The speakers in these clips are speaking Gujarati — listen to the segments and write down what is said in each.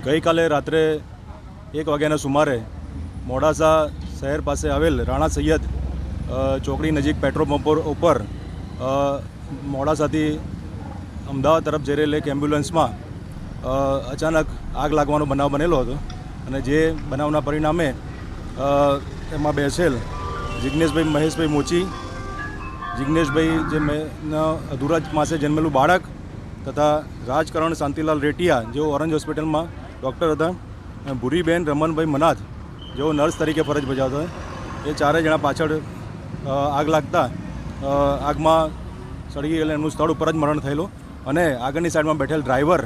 ગઈકાલે રાત્રે 1 વાગ્યાના સુમારે મોડાસા શહેર પાસે આવેલ રાણા સૈયદ ચોકડી નજીક પેટ્રોલ પંપ ઉપર મોડાસાથી અમદાવાદ તરફ જઈ રહેલી એક એમ્બ્યુલન્સમાં અચાનક આગ લાગવાનો બનાવ બનેલો હતો અને જે બનાવના પરિણામે એમાં બેસેલ જિગ્નેશભાઈ મહેશભાઈ મોચી, જિગ્નેશભાઈ જે અધૂરા માસે જન્મેલું બાળક તથા રાજકરણ શાંતિલાલ રેટિયા જેઓ ઓરેન્જ હોસ્પિટલમાં ડૉક્ટર હતા, ભૂરીબેન રમનભાઈ મનાથ જેઓ નર્સ તરીકે ફરજ બજાવતા હોય, એ ચારેય જણા પાછળ આગ લાગતા આગમાં સળગી ગયેલા એમનું સ્થળ ઉપર જ મરણ થયેલું અને આગળની સાઈડમાં બેઠેલ ડ્રાઈવર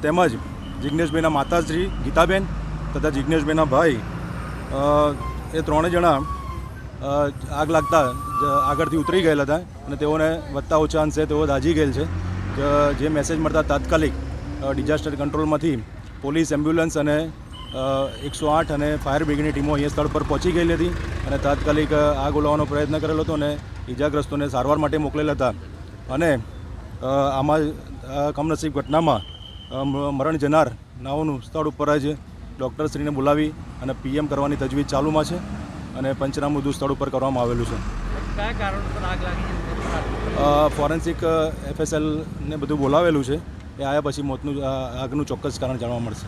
તેમજ જિગ્નેશભાઈના માતાશ્રી ગીતાબેન તથા જિગ્નેશભાઈના ભાઈ એ ત્રણેય જણા આગ લાગતા આગળથી ઉતરી ગયેલા હતા અને તેઓને વધતા ઓછા અંશે તેઓ દાઝી ગયેલ છે. જે મેસેજ મળતા તાત્કાલિક ડિઝાસ્ટર કંટ્રોલમાંથી પોલીસ, એમ્બ્યુલન્સ અને 108 અને ફાયર બ્રિગેડની ટીમો અહીંયા સ્થળ પર પહોંચી ગયેલી હતી અને તાત્કાલિક આગ ઓલવવાનો પ્રયત્ન કરેલો હતો અને ઇજાગ્રસ્તોને સારવાર માટે મોકલેલા હતા અને આમાં કમનસીબ ઘટનામાં મરણ જનાર નાઓનું સ્થળ ઉપર જ ડૉક્ટરશ્રીને બોલાવી અને પીએમ કરવાની તજવીજ ચાલુમાં છે અને પંચનામું બધું સ્થળ ઉપર કરવામાં આવેલું છે. કયા કારણોસર આગ લાગી? ફોરેન્સિક FSL ને બધું બોલાવેલું છે. એ આવ્યા પછી આગનું ચોક્કસ કારણ જાણવા મળશે.